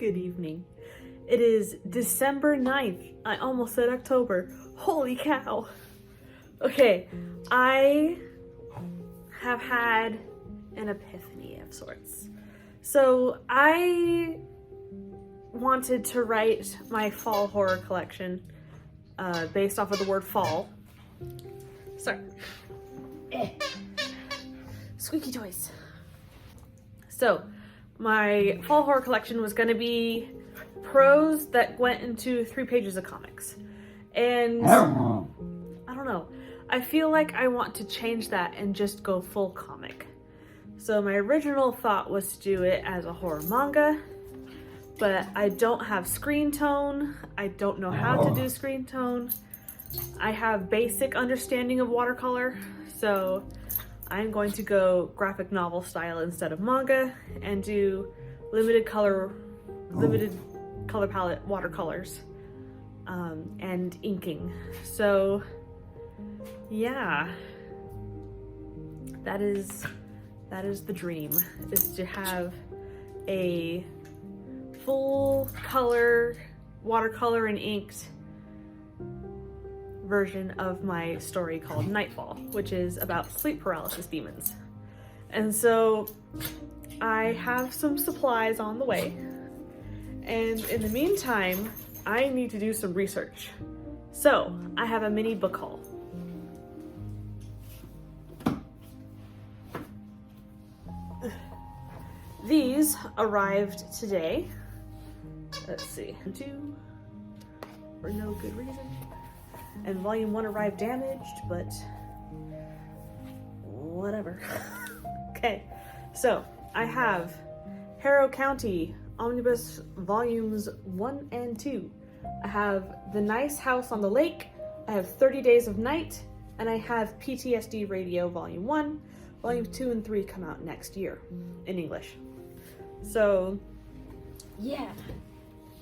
Good evening. It is December 9th. I almost said October. Holy cow. Okay, I have had an epiphany of sorts. So I wanted to write my fall horror collection based off of the word fall. Sorry. Squeaky toys. So my fall horror collection was going to be prose that went into 3 pages of comics. And I don't know. I feel like I want to change that and just go full comic. So my original thought was to do it as a horror manga, but I don't have screen tone. I don't know how to do screen tone. I have basic understanding of watercolor, so I'm going to go graphic novel style instead of manga and do limited color palette watercolors and inking. So yeah, that is the dream, is to have a full color watercolor and inked version of my story called Nightfall, which is about sleep paralysis demons. And so I have some supplies on the way, and in the meantime I need to do some research. So I have a mini book haul. These arrived today. Let's see, 2 for no good reason. And volume 1 arrived damaged, but whatever. Okay, so I have Harrow County Omnibus volumes 1 and 2. I have The Nice House on the Lake, I have 30 Days of Night, and I have PTSD Radio volume 1. Volumes 2 and 3 come out next year in English. So yeah,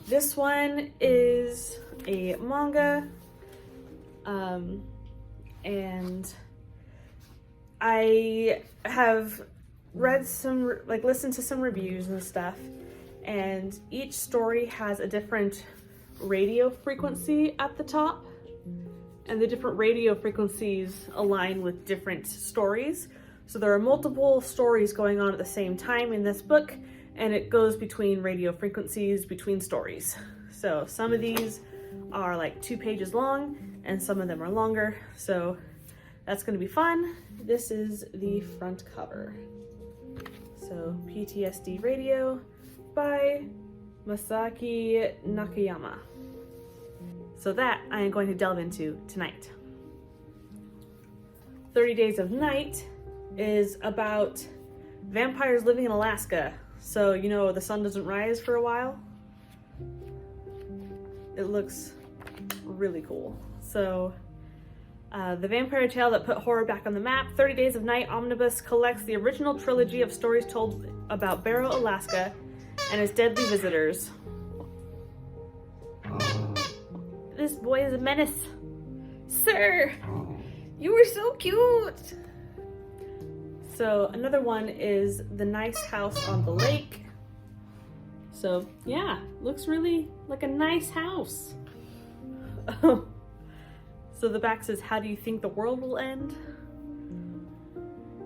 this one is a manga. And I have read some, listened to some reviews and stuff, and each story has a different radio frequency at the top, and the different radio frequencies align with different stories. So there are multiple stories going on at the same time in this book, and it goes between radio frequencies, between stories. So some of these are like 2 pages long, and some of them are longer, so that's gonna be fun. This is the front cover. So PTSD Radio by Masaki Nakayama. So that I am going to delve into tonight. 30 Days of Night is about vampires living in Alaska. So, you know, the sun doesn't rise for a while. It looks really cool. So, the vampire tale that put horror back on the map, 30 Days of Night Omnibus collects the original trilogy of stories told about Barrow, Alaska, and its deadly visitors. This boy is a menace. Sir, you were so cute. So another one is The Nice House on the Lake. So yeah, looks really like a nice house. So the back says, how do you think the world will end?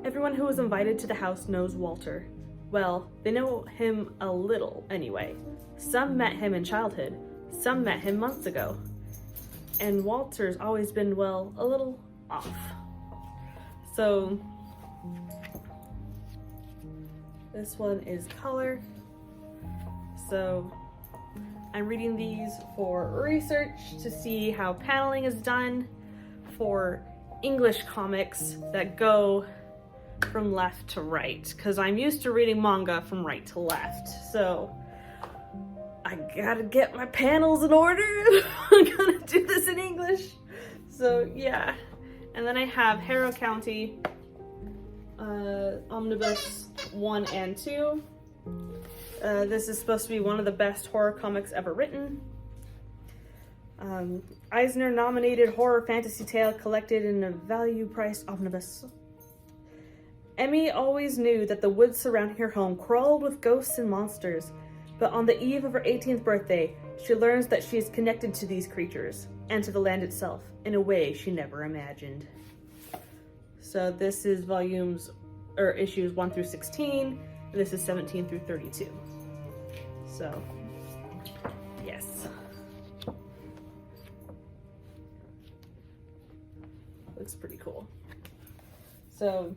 Everyone who was invited to the house knows Walter. Well, they know him a little anyway. Some met him in childhood, some met him months ago. And Walter's always been, well, a little off. So this one is color. So I'm reading these for research to see how paneling is done for English comics that go from left to right, because I'm used to reading manga from right to left. So I gotta get my panels in order. I'm gonna do this in English. So yeah. And then I have Harrow County Omnibus 1 and 2. This is supposed to be one of the best horror comics ever written. Eisner nominated horror fantasy tale collected in a value-priced omnibus. Emmy always knew that the woods surrounding her home crawled with ghosts and monsters. But on the eve of her 18th birthday, she learns that she is connected to these creatures and to the land itself in a way she never imagined. So this is issues 1 through 16, and this is 17 through 32. So, yes. Looks pretty cool. So,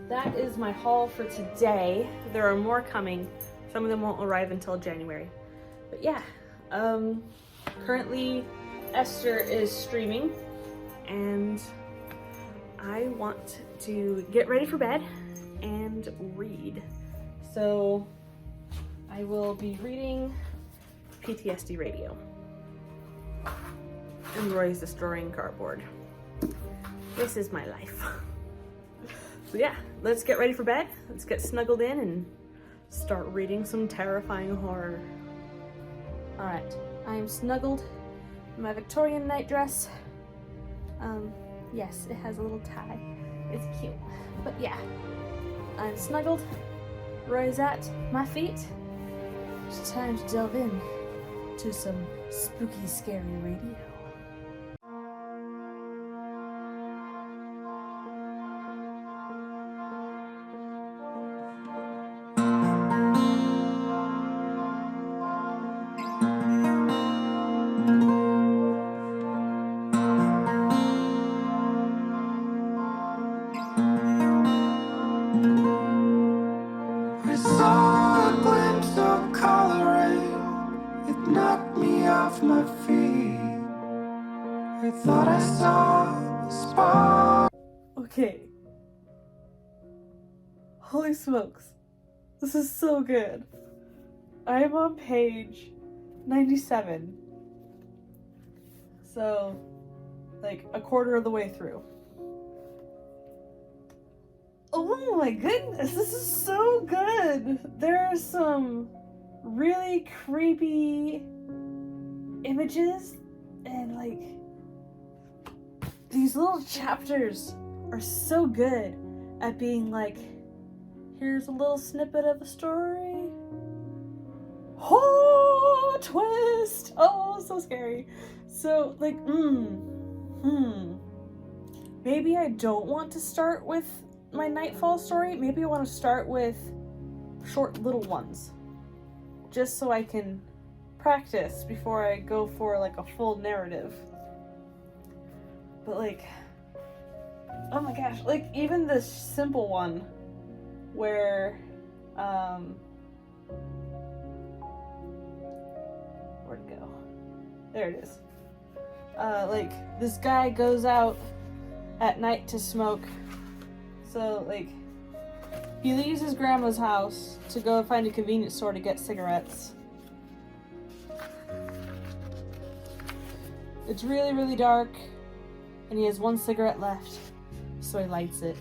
that is my haul for today. There are more coming. Some of them won't arrive until January. But yeah, currently Esther is streaming, and I want to get ready for bed and read. So I will be reading PTSD Radio. And Roy's destroying cardboard. This is my life. So yeah, let's get ready for bed. Let's get snuggled in and start reading some terrifying horror. Alright, I am snuggled in my Victorian nightdress. Yes, it has a little tie. It's cute. But yeah, I'm snuggled. Roy's at my feet. It's time to delve in to some spooky, scary radio. Okay. Holy smokes. This is so good. I am on page 97. So, like a quarter of the way through. Oh my goodness, this is so good. There are some really creepy images, and like these little chapters are so good at being like, here's a little snippet of a story. Oh, twist! Oh, so scary. So like, maybe I don't want to start with my Nightfall story. Maybe I want to start with short little ones, just so I can practice before I go for like a full narrative. But like, oh my gosh, like even this simple one where where'd it go? There it is. Like this guy goes out at night to smoke. So like he leaves his grandma's house to go find a convenience store to get cigarettes. It's really, really dark, and he has one cigarette left, so he lights it.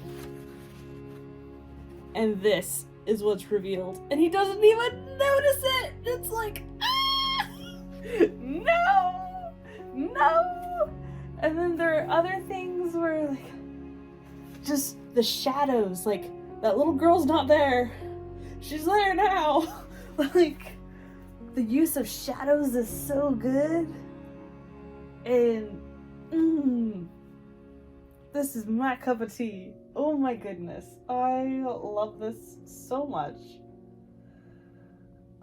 And this is what's revealed, and he doesn't even notice it! It's like, ah! No! No! And then there are other things where, like, just the shadows, like, that little girl's not there. She's there now! Like, the use of shadows is so good. And, this is my cup of tea. Oh my goodness. I love this so much.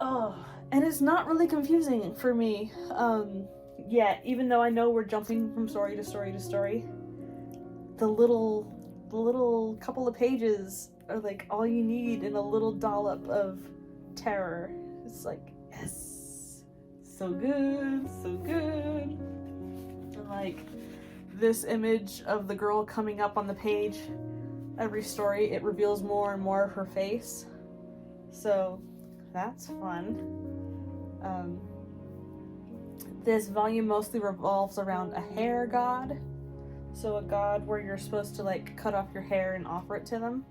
Oh, and it's not really confusing for me. Yet, even though I know we're jumping from story to story to story, the little couple of pages are like all you need in a little dollop of terror. It's like, yes, so good, so good. And like this image of the girl coming up on the page, every story it reveals more and more of her face. So that's fun. This volume mostly revolves around a hair god. So a god where you're supposed to like cut off your hair and offer it to them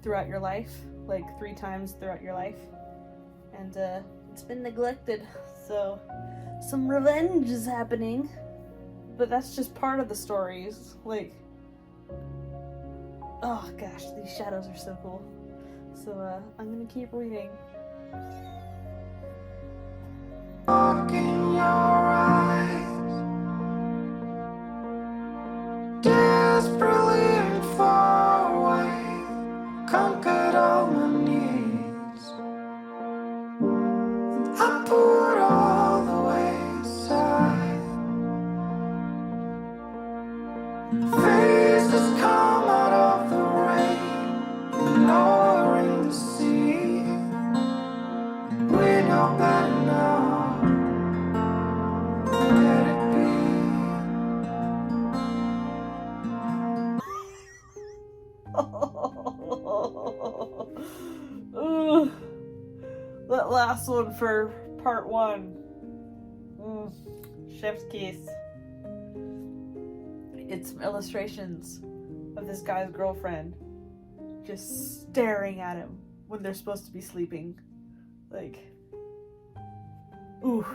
throughout your life, like 3 times throughout your life. And it's been neglected, so some revenge is happening. But that's just part of the stories. Like, oh gosh, these shadows are so cool. So I'm gonna keep reading. Look in your eyes, desperately and far away, conquered all my needs, and I put all the way aside. Faces come out of the rain, lowering the sea. We know better now. Let it be. Ugh. That last one for part 1. Chef's kiss. It's some illustrations of this guy's girlfriend just staring at him when they're supposed to be sleeping. Like, ooh.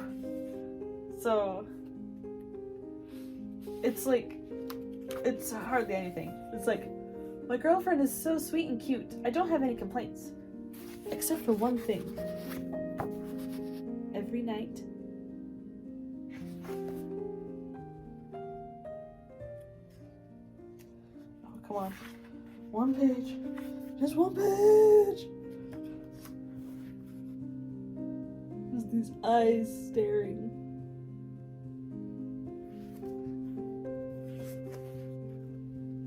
So, it's like, it's hardly anything. It's like, my girlfriend is so sweet and cute. I don't have any complaints. Except for one thing. Every night. Oh, come on. One page. Just one page. Just these eyes staring.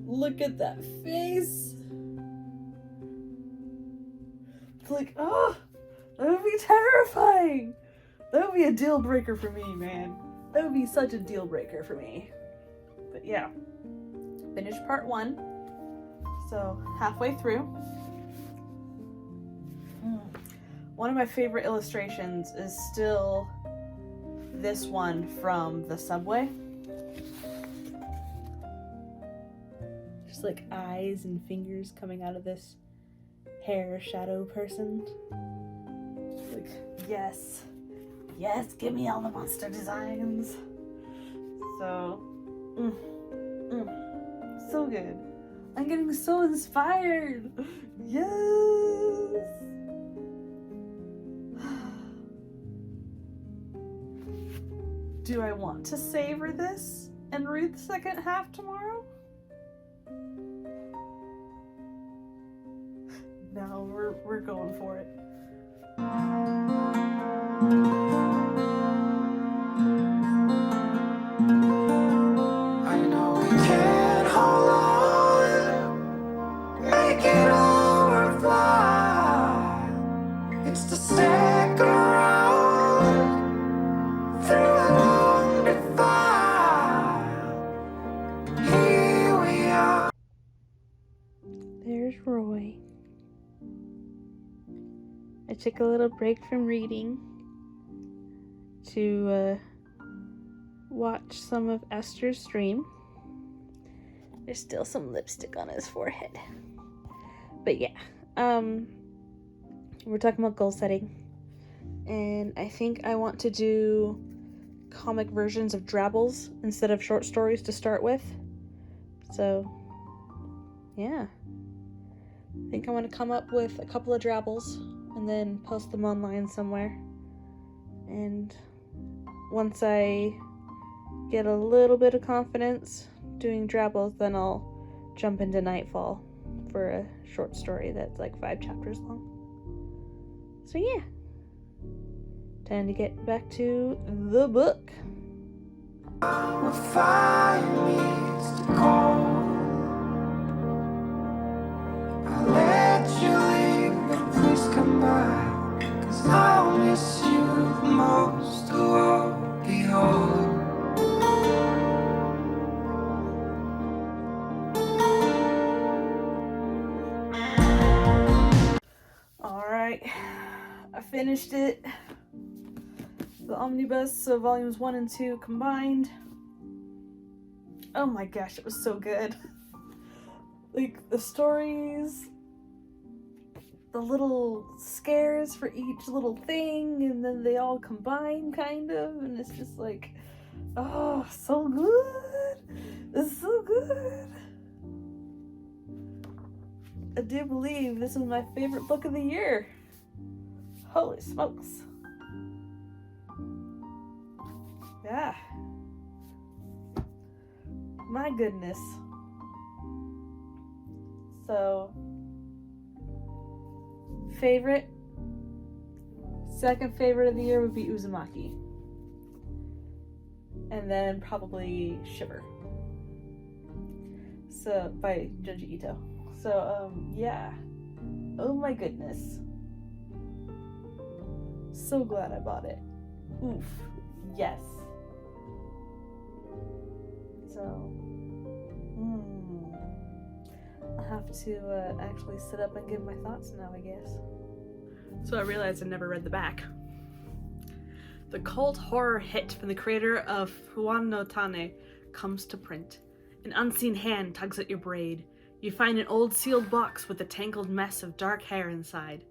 Look at that face. It's like, oh, that would be terrifying. That would be a deal breaker for me, man. That would be such a deal breaker for me. But yeah, finished part 1. So halfway through. One of my favorite illustrations is still this one from the subway. Just like eyes and fingers coming out of this hair shadow person. Like, yes, give me all the monster designs. So, so good. I'm getting so inspired. Yes. Do I want to savor this and read the second half tomorrow? No, we're going for it. I know we can't hold on, make it all worthwhile. It's the second round through a long defile. Here we are. There's Roy. I took a little break from reading to watch some of Esther's stream. There's still some lipstick on his forehead. But yeah, we're talking about goal setting. And I think I want to do comic versions of Drabbles instead of short stories to start with. So, yeah. I think I want to come up with a couple of Drabbles and then post them online somewhere. And once I get a little bit of confidence doing Drabbles, then I'll jump into Nightfall for a short story that's like 5 chapters long. So yeah. Time to get back to the book. Where fire meets the cold, I'll let you leave, but please come back, 'cause I'll miss you the most of all. Behold, Alright, I finished it. The omnibus, so volumes 1 and 2 combined. Oh my gosh, it was so good. Like, the stories, the little scares for each little thing, and then they all combine, kind of, and it's just like, oh, so good. It's so good. I do believe this is my favorite book of the year. Holy smokes. Yeah. My goodness. So, second favorite of the year would be Uzumaki. And then probably Shiver. So, by Junji Ito. So, yeah. Oh my goodness. So glad I bought it. Oof. Yes. So, I'll have to actually sit up and give my thoughts now, I guess. So I realized I never read the back. The cult horror hit from the creator of Fuan no Tane comes to print. An unseen hand tugs at your braid. You find an old sealed box with a tangled mess of dark hair inside.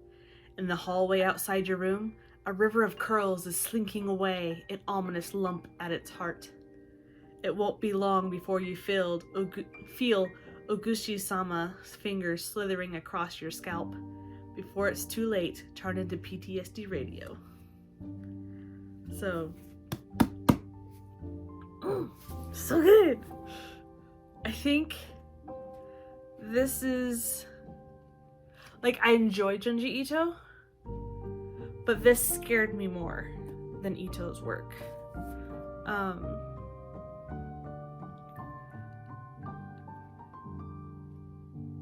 In the hallway outside your room, a river of curls is slinking away, an ominous lump at its heart. It won't be long before you feel Oguchi-sama's fingers slithering across your scalp. Before it's too late, turn into PTSD Radio. So, so good. I think this is, like, I enjoy Junji Ito, but this scared me more than Ito's work.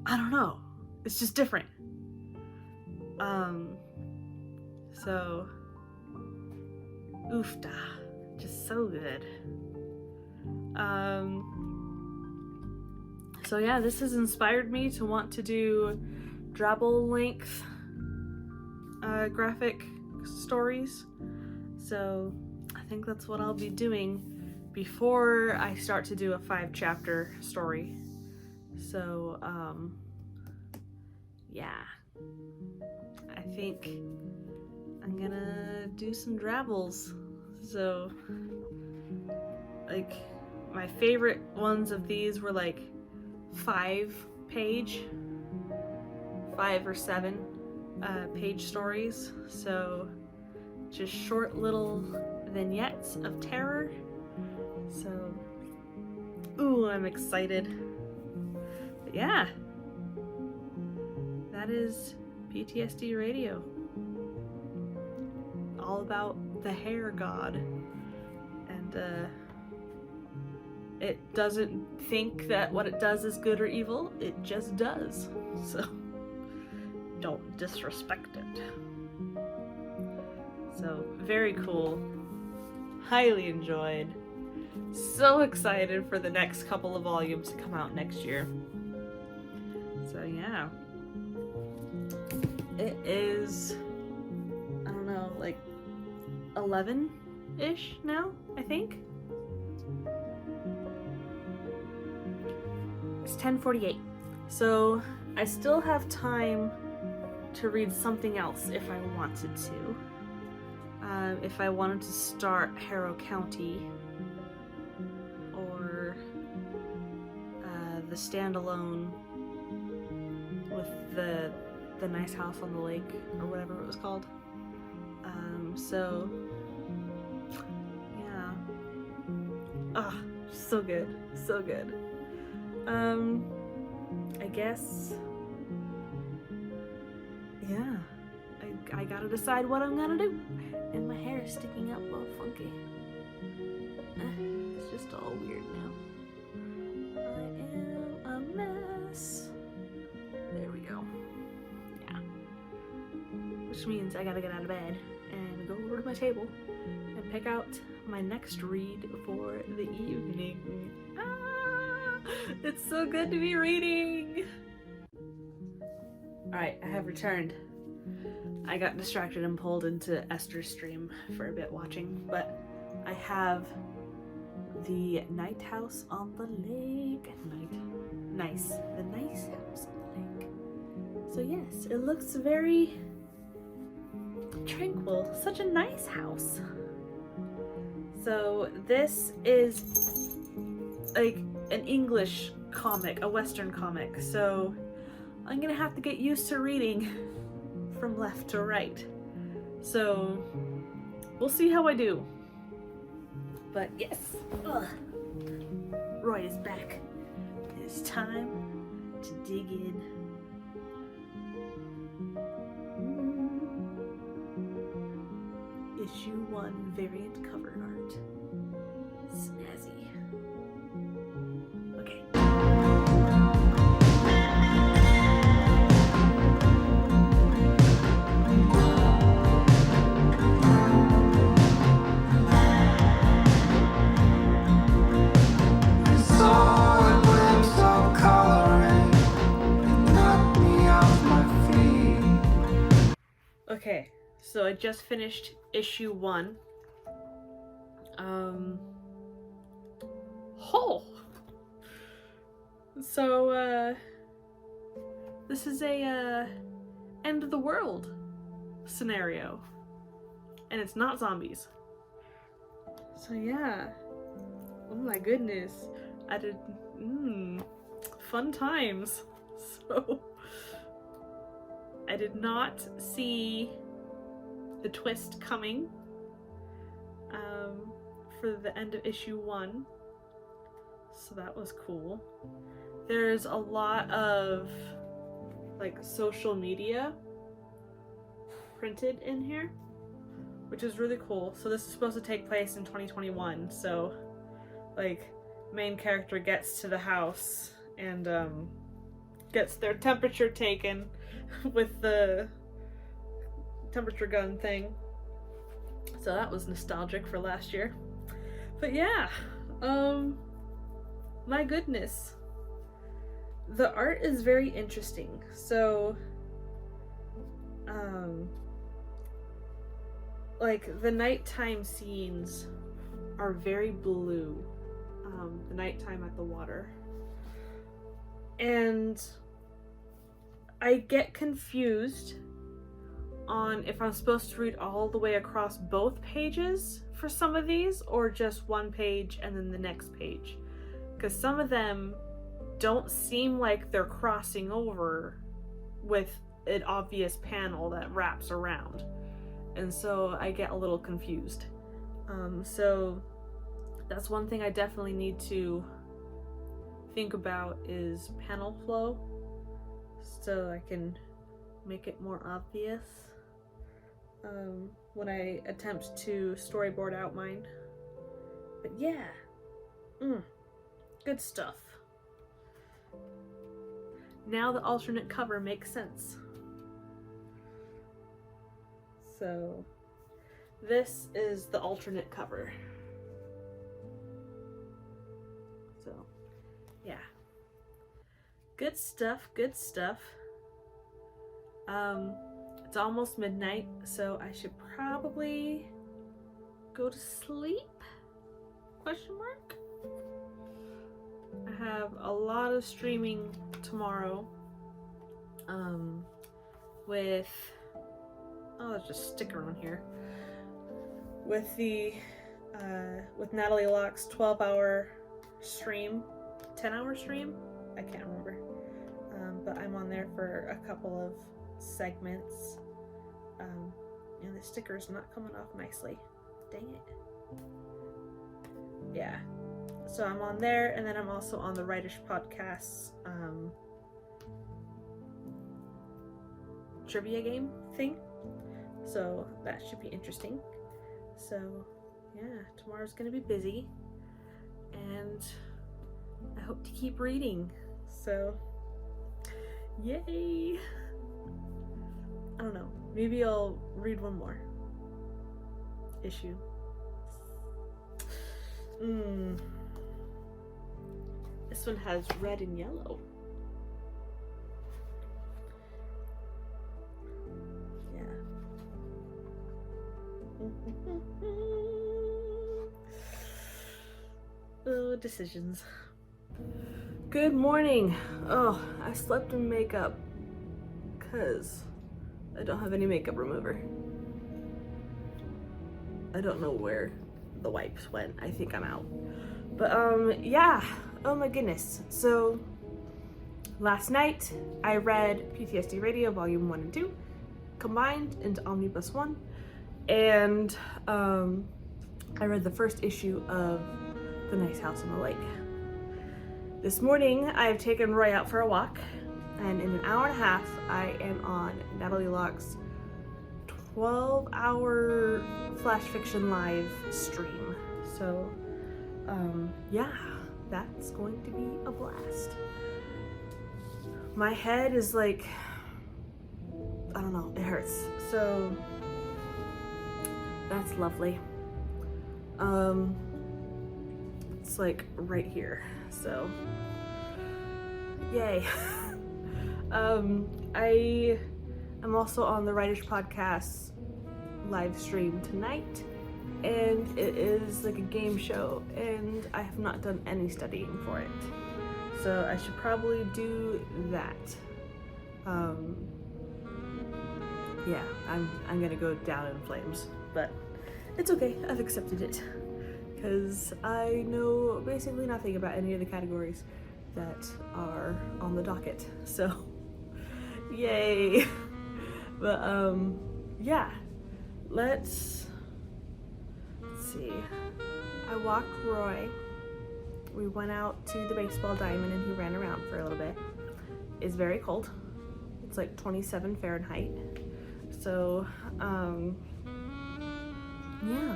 I don't know. It's just different. So, oofda. Just so good. So yeah, this has inspired me to want to do Drabble length graphic stories. So I think that's what I'll be doing before I start to do a 5-chapter story. So, yeah. I think I'm gonna do some Drabbles. So, like, my favorite ones of these were like 5 or 7 page stories. So, just short little vignettes of terror. So, ooh, I'm excited. But yeah, that is PTSD Radio. All about the hair god. And it doesn't think that what it does is good or evil, it just does. So don't disrespect it. So very cool. Highly enjoyed. So excited for the next couple of volumes to come out next year. So yeah. It is, I don't know, like 11-ish now, I think. It's 10:48. So I still have time to read something else if I wanted to. If I wanted to start Harrow County or the standalone with the nice house on the lake or whatever it was called. So yeah. So good. So good. I guess, yeah, I gotta decide what I'm gonna do. And my hair is sticking up all funky. It's just all weird now. I am a mess. There we go. Yeah. Which means I gotta get out of bed and go over to my table and pick out my next read for the evening. It's so good to be reading! Alright, I have returned. I got distracted and pulled into Esther's stream for a bit watching, but I have the Night House on the Lake. The Nice House on the Lake. So yes, it looks very tranquil. Such a nice house. So this is like an English comic, a Western comic, so I'm gonna have to get used to reading from left to right. So we'll see how I do. But yes, Roy is back. It's time to dig in. Issue 1 variant cover art. Snazzy. Okay. Okay, so I just finished issue 1. So, this is a, end of the world scenario. And it's not zombies. So yeah. Oh my goodness. I did, fun times. So, I did not see the twist coming for the end of issue 1, so that was cool. There's a lot of like social media printed in here, which is really cool. So this is supposed to take place in 2021, so like main character gets to the house and gets their temperature taken with the temperature gun thing. So that was nostalgic for last year. But yeah, my goodness. The art is very interesting. So, like the nighttime scenes are very blue. The nighttime at the water. And I get confused on if I'm supposed to read all the way across both pages for some of these, or just one page and then the next page. Because some of them don't seem like they're crossing over with an obvious panel that wraps around. And so I get a little confused. So that's one thing I definitely need to think about is panel flow, so I can make it more obvious when I attempt to storyboard out mine. But yeah, good stuff. Now the alternate cover makes sense. So this is the alternate cover. So yeah, good stuff, good stuff. It's almost midnight, so I should probably go to sleep? Question mark? I have a lot of streaming tomorrow. With there's just a sticker on here. With the with Natalie Locke's 12-hour stream, 10-hour stream? I can't remember. But I'm on there for a couple of segments. And the sticker's not coming off nicely. Dang it. Yeah. So I'm on there, and then I'm also on the Writish Podcast's trivia game thing. So that should be interesting. So yeah, tomorrow's gonna be busy, and I hope to keep reading. So yay! I don't know. Maybe I'll read one more issue. This one has red and yellow. Yeah. Oh, decisions. Good morning. Oh, I slept in makeup because I don't have any makeup remover. I don't know where the wipes went. I think I'm out. But yeah. Oh my goodness. So last night I read PTSD Radio Volume 1 and 2 combined into Omnibus 1. And I read the first issue of The Nice House on the Lake. This morning, I've taken Roy out for a walk, and in an hour and a half, I am on Natalie Locke's 12-hour flash fiction live stream. So, yeah, that's going to be a blast. My head is like, I don't know, it hurts. So, that's lovely. It's like right here, so yay. I am also on the Writers Podcast live stream tonight, and it is like a game show, and I have not done any studying for it, so I should probably do that. Yeah, I'm gonna go down in flames, but it's okay, I've accepted it, because I know basically nothing about any of the categories that are on the docket, so yay. But yeah, let's see. I walked Roy, we went out to the baseball diamond and he ran around for a little bit. It's very cold, it's like 27 Fahrenheit, so yeah,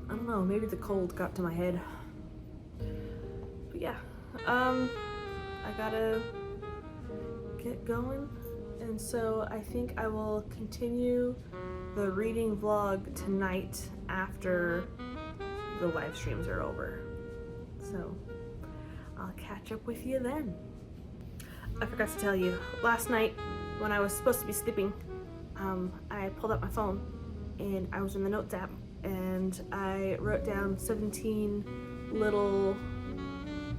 I don't know, maybe the cold got to my head. But yeah, I gotta get going, and so I think I will continue the reading vlog tonight after the live streams are over. So I'll catch up with you then. I forgot to tell you, last night when I was supposed to be sleeping, I pulled up my phone and I was in the notes app, and I wrote down 17 little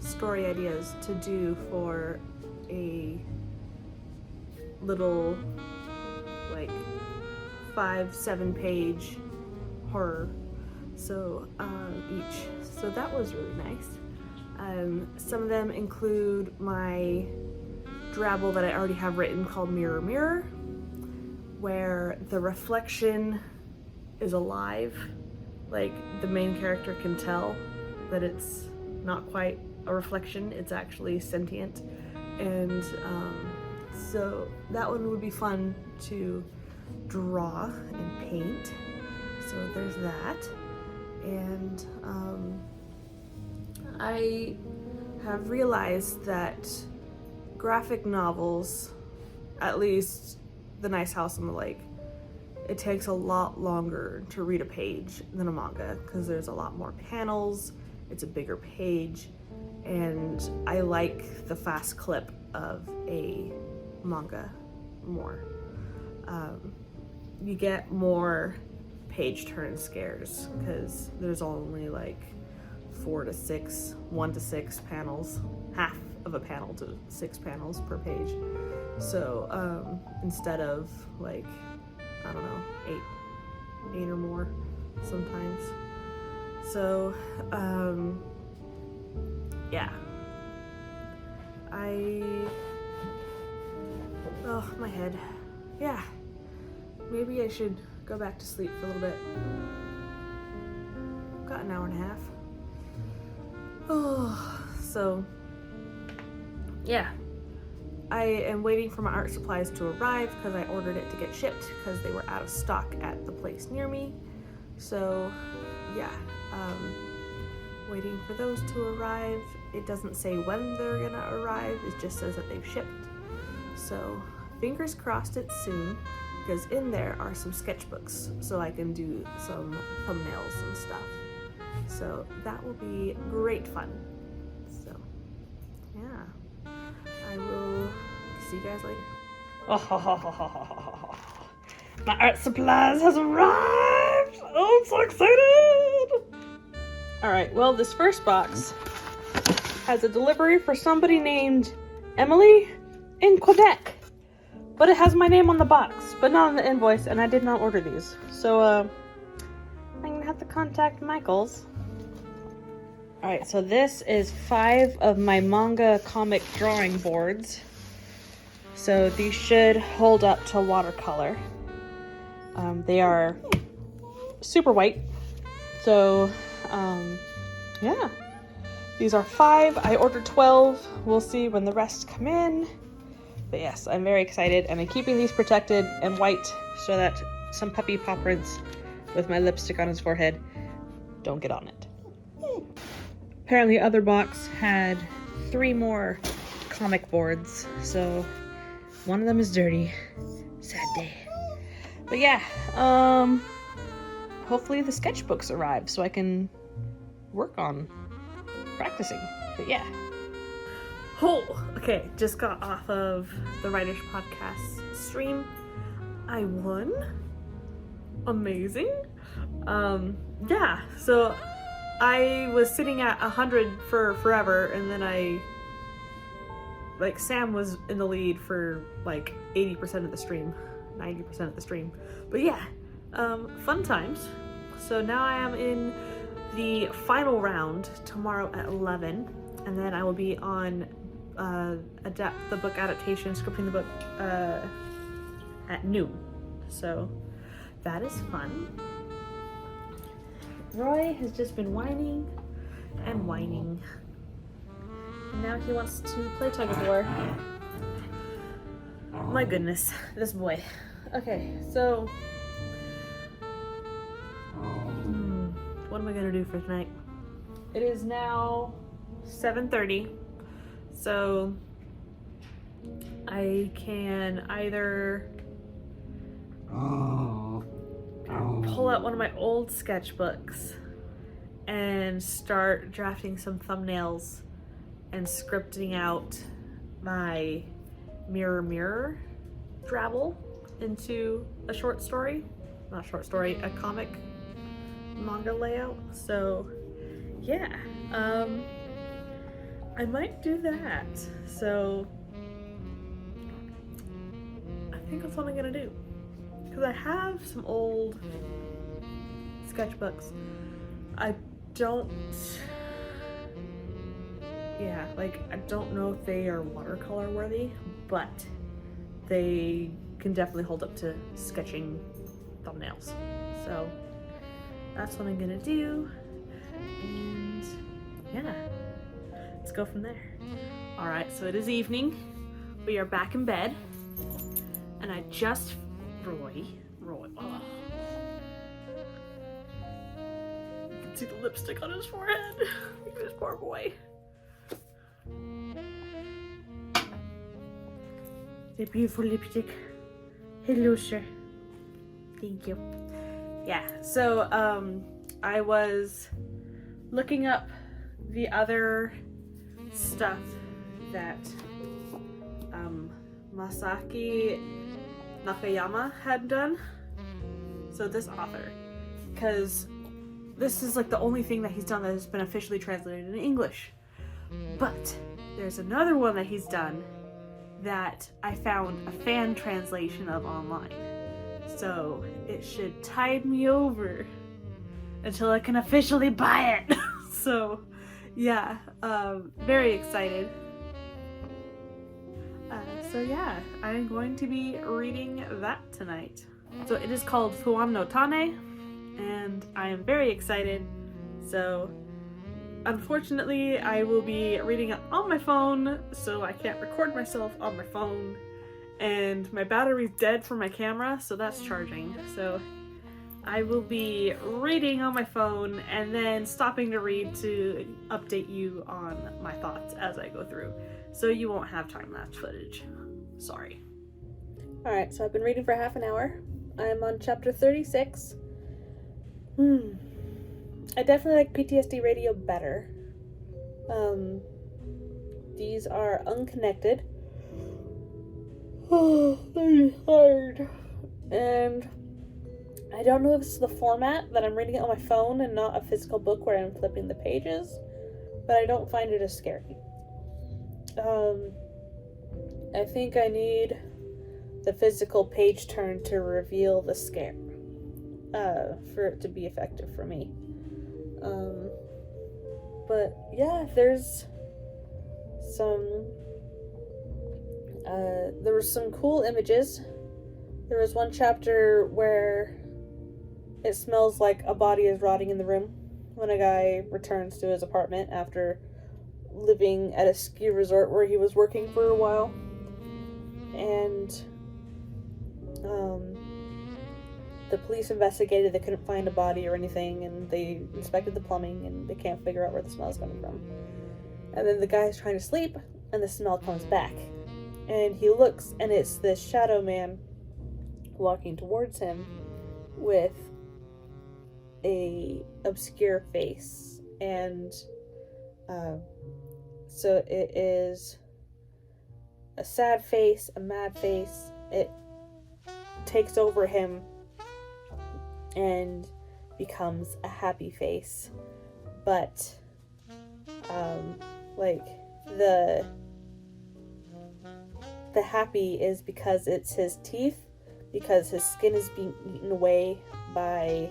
story ideas to do for a little like 5-7 page horror, so each, so that was really nice. Some of them include my drabble that I already have written called Mirror Mirror, where the reflection is alive, like the main character can tell that it's not quite a reflection, it's actually sentient, and so that one would be fun to draw and paint, so there's that. And I have realized that graphic novels, at least The Nice House on the Lake, it takes a lot longer to read a page than a manga because there's a lot more panels, it's a bigger page, and I like the fast clip of a manga more. You get more page turn scares because there's only like 1 to 6 panels, half of a panel to 6 panels per page. So instead of like, I don't know, 8 or more sometimes. So yeah, oh, my head. Yeah, maybe I should go back to sleep for a little bit. I've got an hour and a half. Oh, so yeah, I am waiting for my art supplies to arrive because I ordered it to get shipped because they were out of stock at the place near me. So yeah, waiting for those to arrive. It doesn't say when they're gonna arrive, it just says that they've shipped. So fingers crossed it's soon, because in there are some sketchbooks so I can do some thumbnails and stuff. So that will be great fun. So yeah, I will see you guys later. My art supplies has arrived! Oh, I'm so excited! Alright, well, this first box has a delivery for somebody named Emily in Quebec. But it has my name on the box, but not on the invoice, and I did not order these. So, I'm gonna have to contact Michaels. Alright, so this is 5 of my manga comic drawing boards. So these should hold up to watercolor. They are super white. So, yeah. These are 5. I ordered 12. We'll see when the rest come in. But yes, I'm very excited, and I'm keeping these protected and white so that some puppy paw prints with my lipstick on his forehead don't get on it. Apparently other box had 3 more comic boards, so one of them is dirty. Sad day. But yeah, hopefully the sketchbooks arrive so I can work on practicing. But yeah. Oh, okay, just got off of the Writers Podcast stream. I won. Amazing. Yeah, so I was sitting at 100 for forever, and then Sam was in the lead for 80% of the stream, 90% of the stream. But yeah, fun times. So now I am in the final round tomorrow at 11, and then I will be on the book adaptation, scripting the book at noon. So that is fun. Roy has just been whining and whining. Now he wants to play tug of war. My goodness, this boy. Okay, so what am I gonna do for tonight? It is now 7:30, so I can either pull out one of my old sketchbooks and start drafting some thumbnails and scripting out my mirror drabble into a short story. Not short story, a comic manga layout. So yeah, I might do that. So I think that's what I'm gonna do. Because I have some old sketchbooks. I don't know if they are watercolor worthy, but they can definitely hold up to sketching thumbnails. So that's what I'm gonna do, and yeah, let's go from there. All right, so it is evening. We are back in bed, and I just Roy. Oh. You can see the lipstick on his forehead. Look at this poor boy. The beautiful lipstick. Hello, sir. Thank you. Yeah, so I was looking up the other stuff that Masaki Nakayama had done. So this author, because this is the only thing that he's done that has been officially translated in English. But there's another one that he's done that I found a fan translation of online. So it should tide me over until I can officially buy it. So yeah, very excited. So yeah, I'm going to be reading that tonight. So it is called Fuan no Tane, and I am very excited. So unfortunately, I will be reading it on my phone, so I can't record myself on my phone. And my battery's dead for my camera, so that's charging. So I will be reading on my phone and then stopping to read to update you on my thoughts as I go through. So you won't have time-lapse footage. Sorry. Alright, so I've been reading for half an hour. I'm on chapter 36. I definitely like PTSD Radio better. These are unconnected. Oh, I'm tired. And I don't know if it's the format that I'm reading it on my phone and not a physical book where I'm flipping the pages, but I don't find it as scary. I think I need the physical page turn to reveal the scare, for it to be effective for me. But yeah, there's some, there were some cool images There was one chapter where it smells like a body is rotting in the room when a guy returns to his apartment after living at a ski resort where he was working for a while. And the police investigated, they couldn't find a body or anything, and they inspected the plumbing and they can't figure out where the smell is coming from. And then the guy's trying to sleep and the smell comes back. And he looks and it's this shadow man walking towards him with a obscure face. And so it is a sad face, a mad face. It takes over him and becomes a happy face. But like the happy is because it's his teeth, because his skin is being eaten away by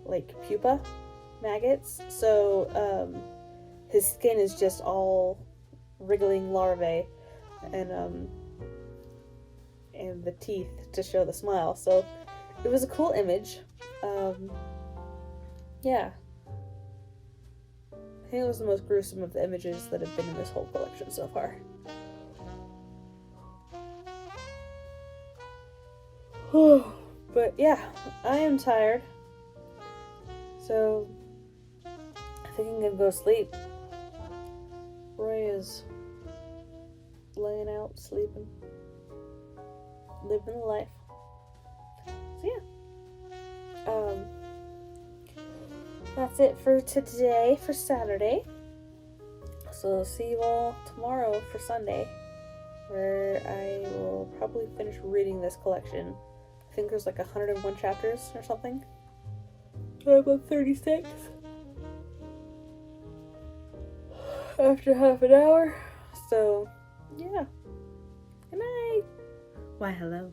like pupa maggots. So his skin is just all wriggling larvae and the teeth to show the smile. So it was a cool image. Yeah. I think it was the most gruesome of the images that have been in this whole collection so far. But yeah, I am tired. So I think I'm gonna go sleep. Roy is laying out, sleeping, living the life. So yeah. That's it for today, for Saturday. So see you all tomorrow for Sunday, where I will probably finish reading this collection. I think there's like 101 chapters or something. I'm on 36. After half an hour. So, yeah. Good night. Why, hello.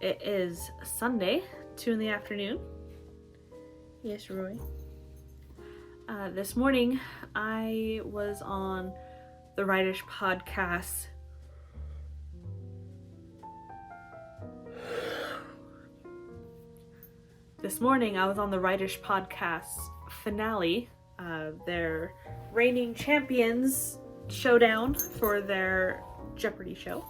It is Sunday, 2 in the afternoon. Yes, Roy. This morning, I was on the Writish podcast. This morning, I was on the Writish podcast finale, their reigning champions showdown for their Jeopardy show,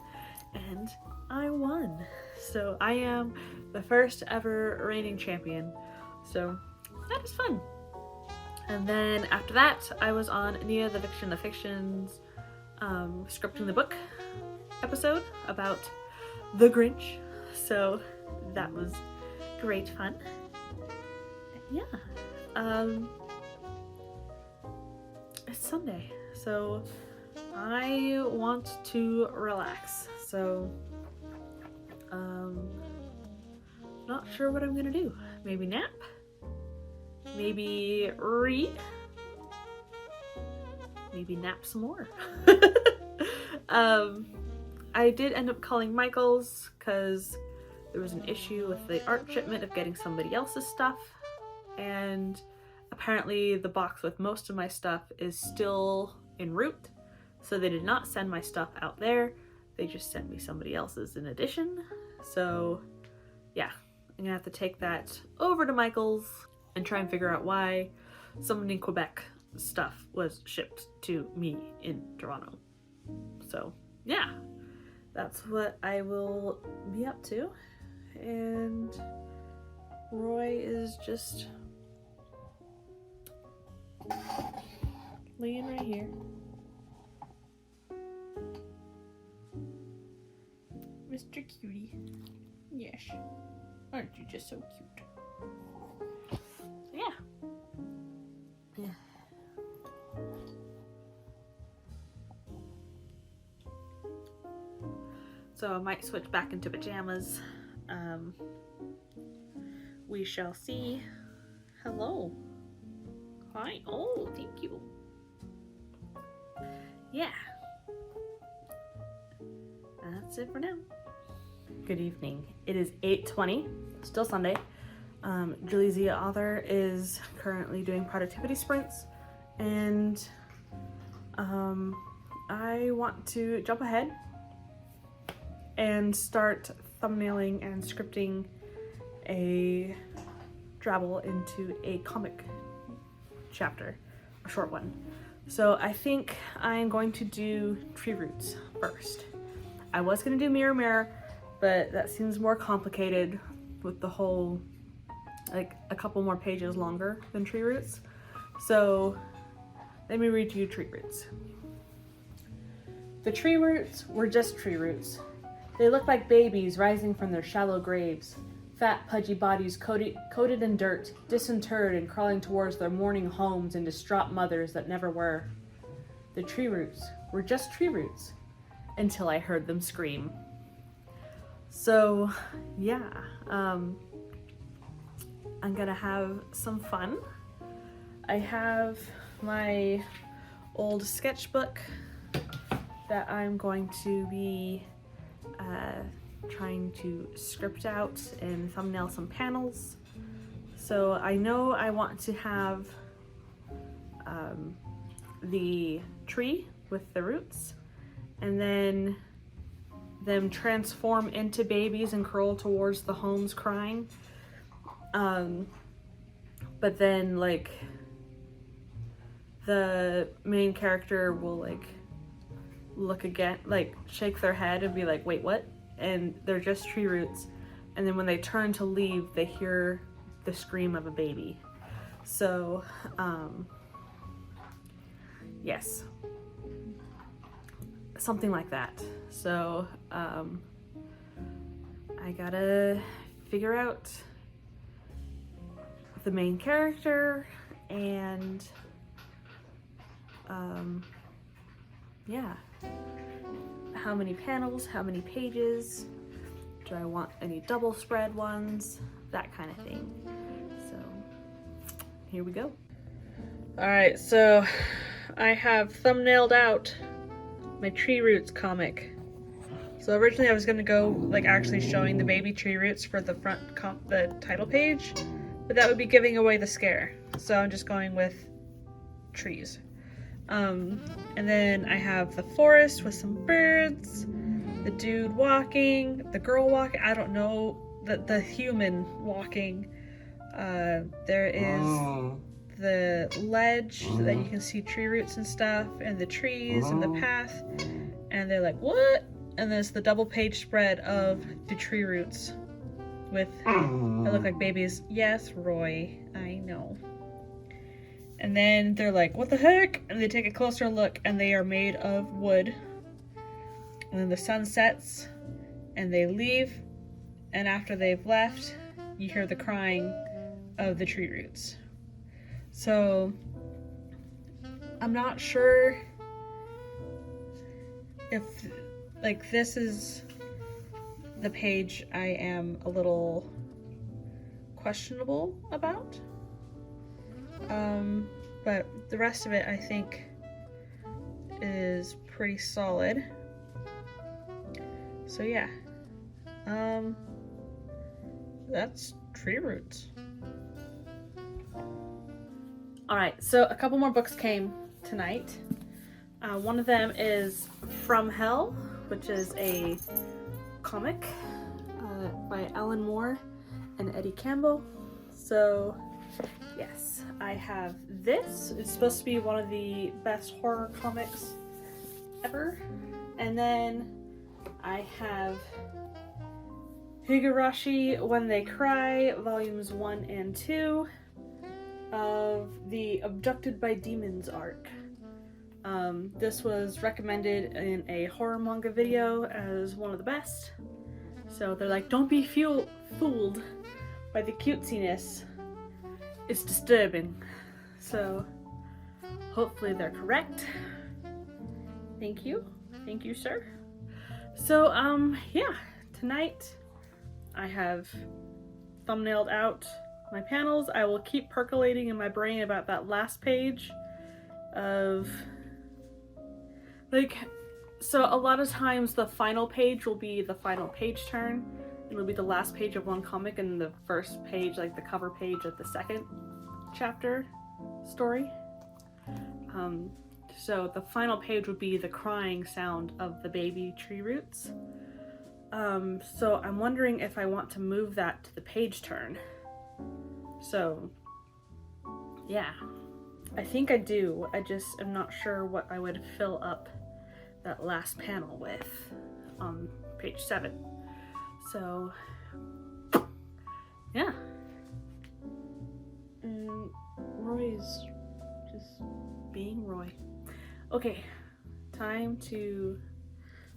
and I won. So I am the first ever reigning champion. So that is fun. And then after that, I was on Nia the Fiction of Fiction's scripting the book episode about the Grinch. So that was great fun. Yeah. It's Sunday, so I want to relax. So not sure what I'm gonna do. Maybe nap? Maybe read? Maybe nap some more. I did end up calling Michael's because there was an issue with the art shipment of getting somebody else's stuff, and apparently the box with most of my stuff is still en route, so they did not send my stuff out there. They just sent me somebody else's in addition. So yeah, I'm gonna have to take that over to Michael's and try and figure out why someone in Quebec stuff was shipped to me in Toronto. So yeah, that's what I will be up to. And Roy is just laying right here. Mr. Cutie. Yes. Aren't you just so cute? Yeah. So I might switch back into pajamas. We shall see. Hello. Hi. Oh, thank you. Yeah. That's it for now. Good evening. It is 8:20. Still Sunday. Julie Zia Author is currently doing productivity sprints, and I want to jump ahead and start thumbnailing and scripting a Drabble into a comic chapter, a short one. So I think I'm going to do Tree Roots first. I was going to do Mirror Mirror, but that seems more complicated with the whole, like, a couple more pages longer than Tree Roots. So let me read you Tree Roots. The tree roots were just tree roots. They looked like babies rising from their shallow graves, fat, pudgy bodies coated in dirt, disinterred and crawling towards their mourning homes and distraught mothers that never were. The tree roots were just tree roots until I heard them scream. So, yeah, I'm gonna have some fun. I have my old sketchbook that I'm going to be trying to script out and thumbnail some panels. So I know I want to have the tree with the roots, and then them transform into babies and curl towards the homes crying. But then, like, the main character will, like, look again, like, shake their head and be like, wait, what? And they're just tree roots. And then when they turn to leave, they hear the scream of a baby. So, yes. Something like that. So, I gotta figure out the main character and, yeah. How many panels, how many pages, do I want any double spread ones, that kind of thing. So, here we go. Alright, so I have thumbnailed out my Tree Roots comic. So originally I was gonna go, like, actually showing the baby tree roots for the front the title page, but that would be giving away the scare. So I'm just going with trees. And then I have the forest with some birds, the dude walking, the girl walking, I don't know, the human walking. There is the ledge so that you can see tree roots and stuff, and the trees and the path, and they're like, what? And there's the double page spread of the tree roots with, they look like babies. Yes, Roy, I know. And then they're like, what the heck? And they take a closer look, and they are made of wood. And then the sun sets, and they leave, and after they've left, you hear the crying of the tree roots. So, I'm not sure if, like, this is the page I am a little questionable about. But the rest of it, I think, is pretty solid. So yeah, that's Tree Roots. Alright, so a couple more books came tonight. One of them is From Hell, which is a comic by Alan Moore and Eddie Campbell. So yes, I have this. It's supposed to be one of the best horror comics ever. And then I have Higurashi When They Cry, volumes 1 and 2 of the Abducted by Demons Arc. This was recommended in a horror manga video as one of the best. So they're like, don't be fooled by the cutesiness. It's disturbing. So hopefully they're correct. Thank you. Thank you, sir. So, yeah, tonight I have thumbnailed out my panels. I will keep percolating in my brain about that last page of, like, so a lot of times the final page will be the final page turn. It'll be the last page of one comic and the first page, like the cover page of the second chapter story. So the final page would be the crying sound of the baby tree roots. So I'm wondering if I want to move that to the page turn. So, yeah, I think I do. I just am not sure what I would fill up that last panel with on page 7. So, yeah. And Roy's just being Roy. Okay, time to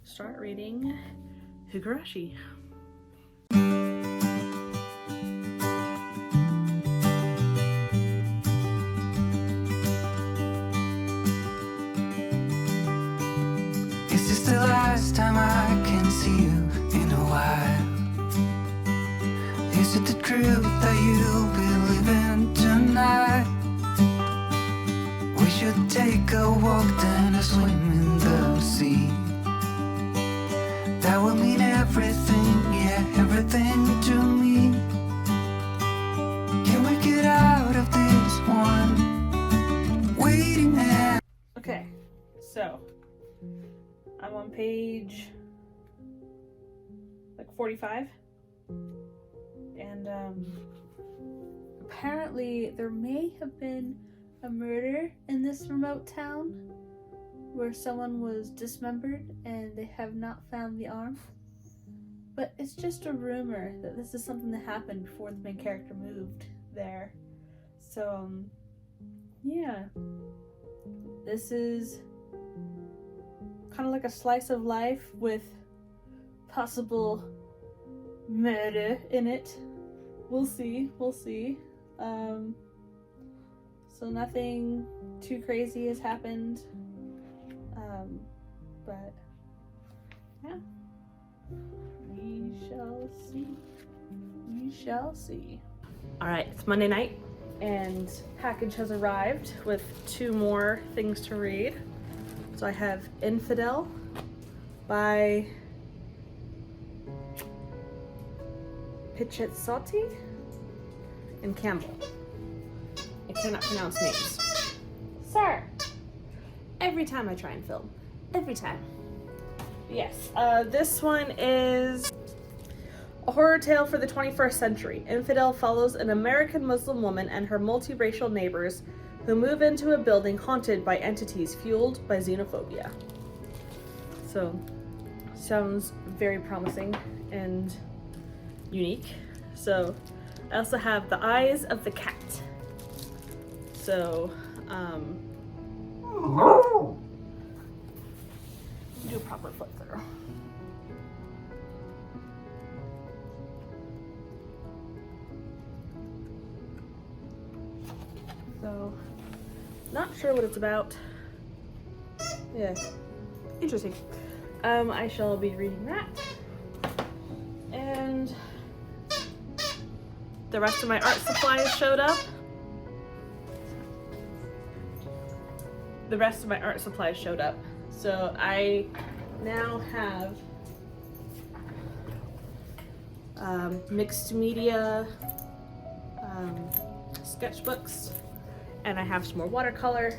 start reading Higurashi. Is this the last time I can see you in a while? Is it the truth that you'll be living tonight? We should take a walk, then a swim in the sea. That will mean everything, yeah, everything to me. Can we get out of this one waiting there? Okay, so I'm on page like 45, and apparently there may have been a murder in this remote town where someone was dismembered and they have not found the arm. But it's just a rumor that this is something that happened before the main character moved there. So, yeah. This is kind of like a slice of life with possible murder in it. We'll see. So nothing too crazy has happened. But yeah, we shall see. All right, it's Monday night and package has arrived with 2 more things to read. So I have Infidel by Pichetsati and Campbell. I cannot pronounce names. Sir! Every time I try and film. Every time. Yes, this one is a horror tale for the 21st century. Infidel follows an American Muslim woman and her multiracial neighbors who move into a building haunted by entities fueled by xenophobia. So, sounds very promising and unique. So, I also have The Eyes of the Cat. So, do a proper flip through. So, not sure what it's about. Yeah, interesting. I shall be reading that. And the rest of my art supplies showed up. So I now have mixed media sketchbooks, and I have some more watercolor.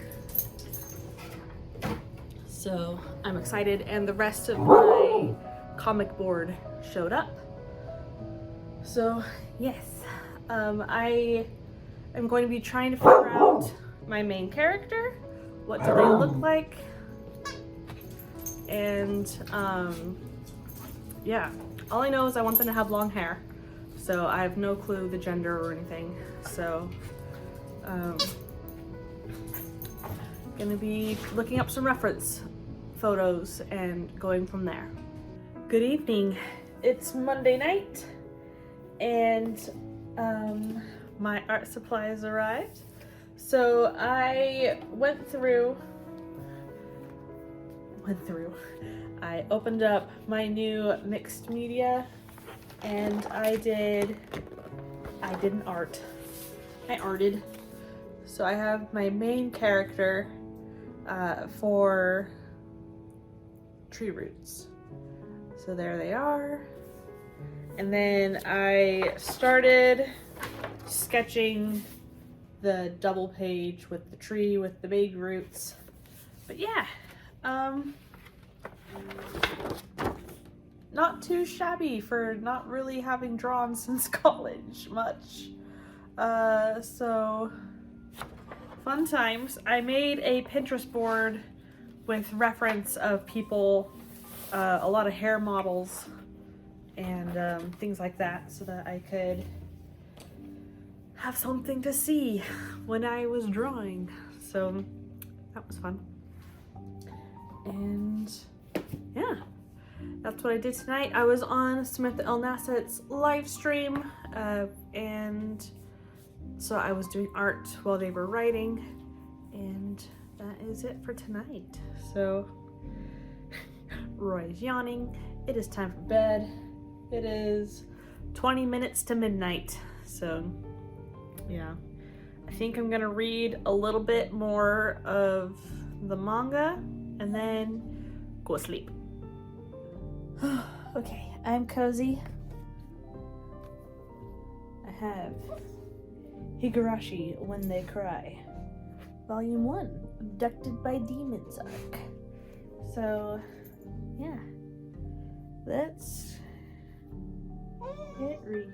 So I'm excited, and the rest of my comic board showed up. So yes, I am going to be trying to figure out my main character. What do they look like? And yeah, all I know is I want them to have long hair. So I have no clue the gender or anything. So gonna be looking up some reference photos and going from there. Good evening. It's Monday night and my art supplies arrived. So I I opened up my new mixed media and I did an art. I arted. So I have my main character for tree roots. So there they are. And then I started sketching the double page with the tree with the big roots. But yeah, not too shabby for not really having drawn since college much. So fun times. I made a Pinterest board with reference of people, a lot of hair models and things like that, so that I could have something to see when I was drawing. So that was fun. And yeah, that's what I did tonight. I was on Samantha El Nasset's live stream, and so I was doing art while they were writing, and that is it for tonight. So Roy's yawning. It is time for bed. It is 20 minutes to midnight. So yeah, I think I'm gonna read a little bit more of the manga and then go to sleep. Okay, I'm cozy. I have Higurashi, When They Cry, Volume 1, Abducted by Demons Arc. So, yeah, let's get reading.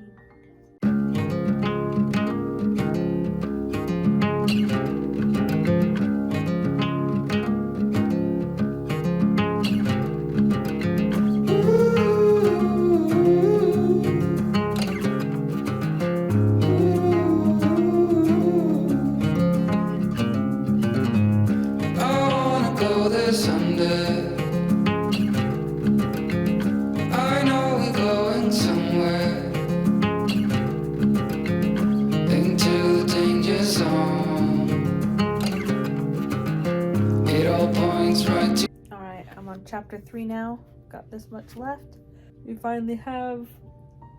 Chapter 3 now. Got this much left. We finally have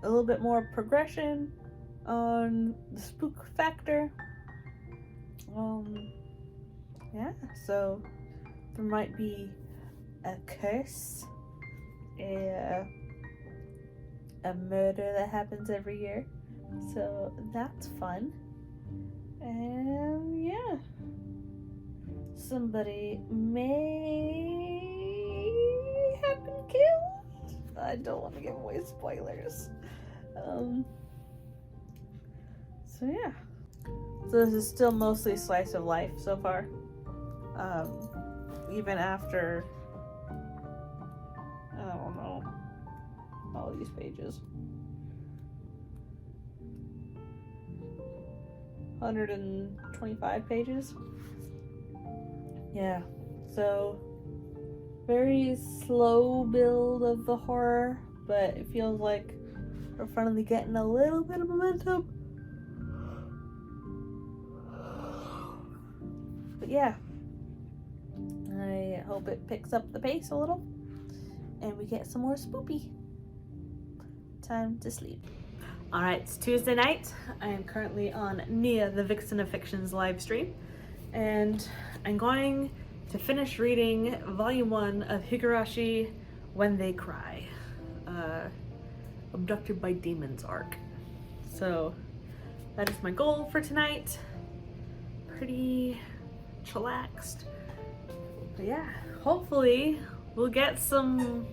a little bit more progression on the spook factor. Yeah, so there might be a curse, a murder that happens every year. So that's fun. And yeah, somebody may have been killed. I don't want to give away spoilers. So yeah. So this is still mostly slice of life so far. Even after, I don't know, all these pages. 125 pages. Yeah, so very slow build of the horror, but it feels like we're finally getting a little bit of momentum. But yeah, I hope it picks up the pace a little and we get some more spoopy. Time to sleep. Alright, it's Tuesday night. I am currently on Nia, the Vixen of Fiction's live stream, and I'm going to finish reading Volume 1 of Higurashi, When They Cry, Abducted by Demons Arc. So that is my goal for tonight. Pretty chillaxed. But yeah, hopefully we'll get some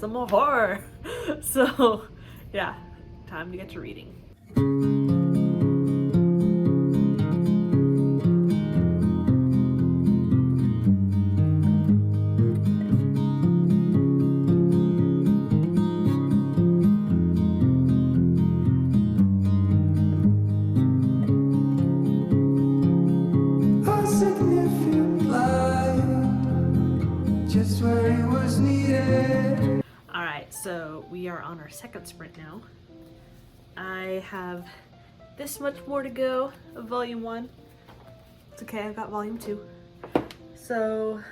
more horror. So yeah, time to get to reading. So we are on our second sprint now. I have this much more to go of Volume 1. It's okay, I've got Volume 2. So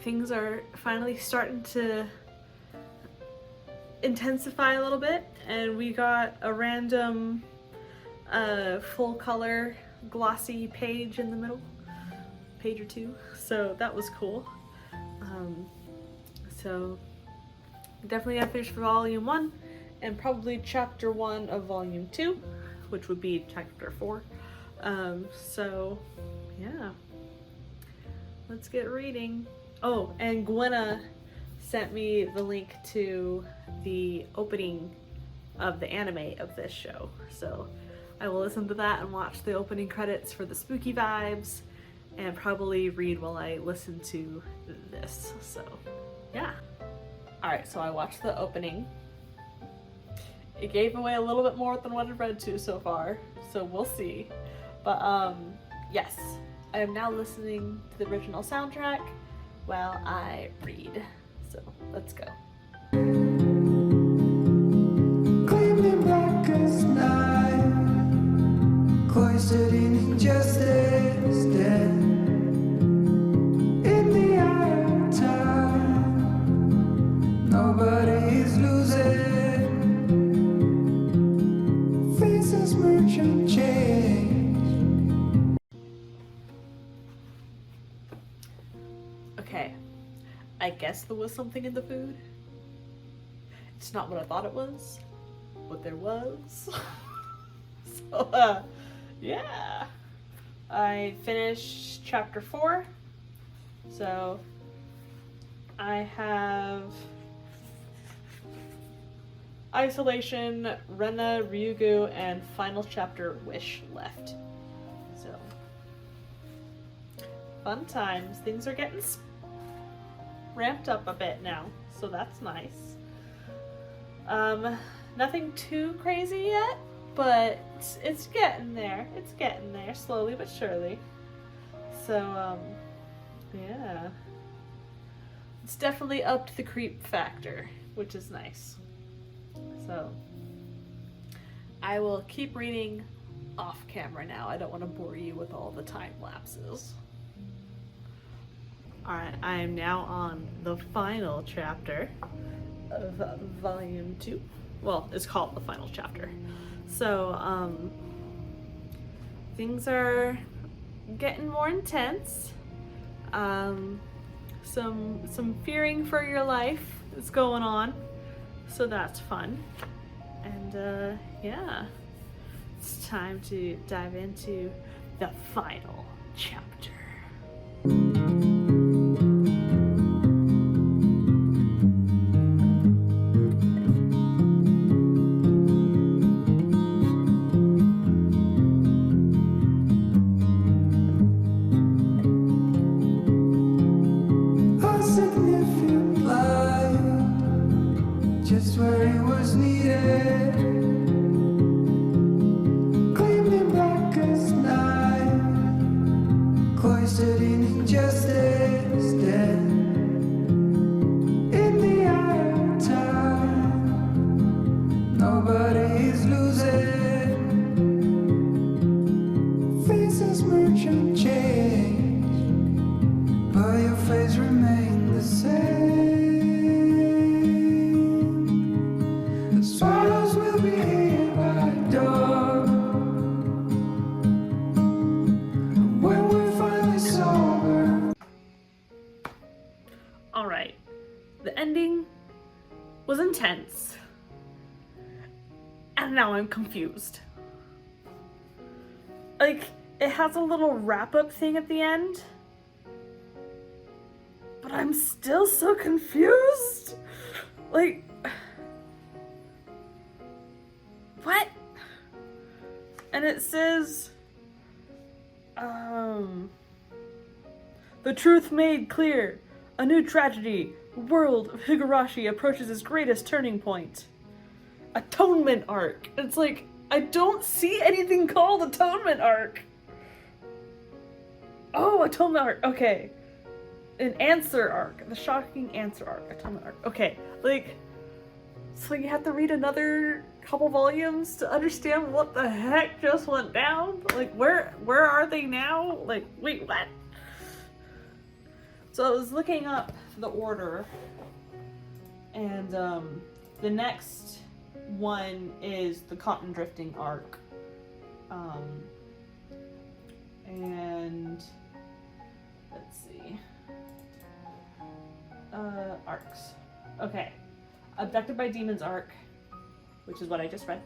things are finally starting to intensify a little bit, and we got a random full color glossy page in the middle, page or two, so that was cool. So definitely gotta finish Volume 1 and probably Chapter 1 of Volume 2, which would be Chapter 4. So yeah, let's get reading. Oh, and Gwenna sent me the link to the opening of the anime of this show. So I will listen to that and watch the opening credits for the spooky vibes and probably read while I listen to this. So yeah. Alright, so I watched the opening. It gave away a little bit more than what I've read to so far, so we'll see. But yes, I am now listening to the original soundtrack while I read. So let's go. Gleaming black as night, cloistered in injustice, dead in the eye of time. Nobody is losing. Faces merchant change. Okay, I guess there was something in the food. It's not what I thought it was, but there was. So, yeah. I finished chapter 4. So, I have Isolation, Rena, Ryugu, and final chapter Wish left. So, fun times. Things are getting ramped up a bit now, so that's nice. Nothing too crazy yet, but it's getting there. It's getting there, slowly but surely. So, yeah. It's definitely up to the creep factor, which is nice. So, I will keep reading off camera now. I don't want to bore you with all the time lapses. Alright, I am now on the final chapter of volume 2. Well, it's called the final chapter. So, things are getting more intense. Some fearing for your life is going on, so that's fun. And yeah, it's time to dive into the final chapter. A significant light, just where it was needed. Gleaming black as night, cloistered in injustice, dead in the eye of time. Nobody is losing. Faces merchant change, but your face remains the same. The swallows will be here by dawn, when we're finally sober. Alright, the ending was intense, and now I'm confused. Like, it has a little wrap-up thing at the end, but I'm still so confused. Like, what? And it says, the truth made clear. A new tragedy. The world of Higurashi approaches its greatest turning point. Atonement arc. It's like, I don't see anything called Atonement arc. Oh, Atonement arc. Okay. An answer arc. The shocking answer arc. Atonement arc. Okay. Like, so you have to read another couple volumes to understand what the heck just went down? Like, where are they now? Like, wait, what? So I was looking up the order, and the next one is the cotton drifting arc. And let's see. Arcs. Okay. Abducted by Demons Arc, which is what I just read.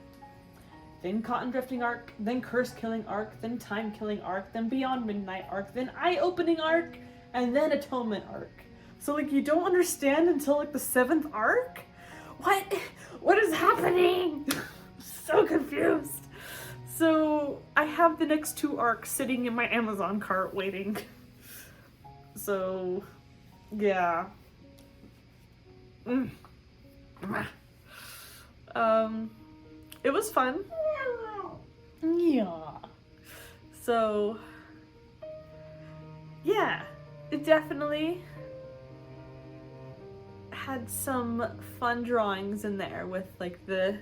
Then Cotton Drifting Arc, then Curse Killing Arc, then Time Killing Arc, then Beyond Midnight Arc, then Eye Opening Arc, and then Atonement Arc. So like you don't understand until like the 7th arc? What is happening? So confused. So I have the next 2 arcs sitting in my Amazon cart waiting. So yeah. It was fun. Yeah. So yeah, it definitely had some fun drawings in there with like the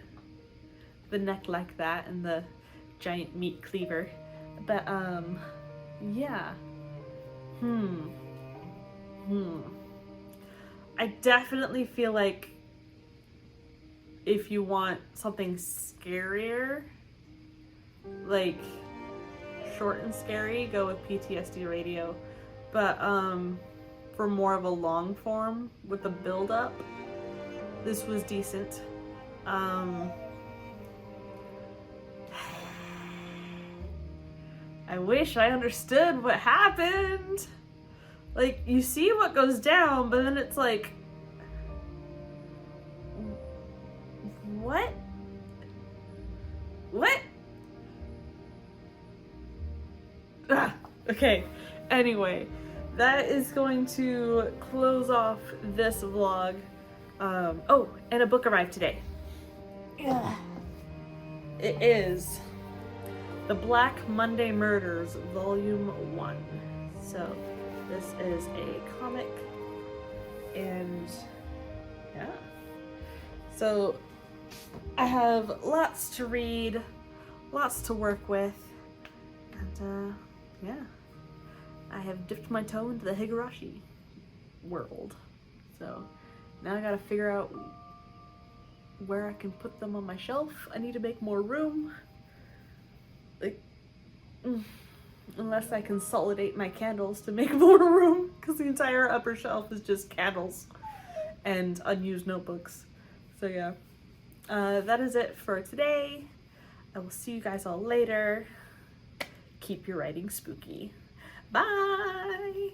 neck like that and the giant meat cleaver. But yeah. I definitely feel like if you want something scarier, like short and scary, go with PTSD Radio. But for more of a long form with the build up, this was decent. I wish I understood what happened. Like, you see what goes down, but then it's like, what? Okay, anyway, that is going to close off this vlog. Oh, and a book arrived today. It is The Black Monday Murders, Volume 1. So, this is a comic, and yeah. So, I have lots to read, lots to work with, and yeah. I have dipped my toe into the Higurashi world. So, now I gotta figure out where I can put them on my shelf. I need to make more room. Like, unless I consolidate my candles to make more room, because the entire upper shelf is just candles and unused notebooks. So yeah, that is it for today. I will see you guys all later. Keep your writing spooky. Bye!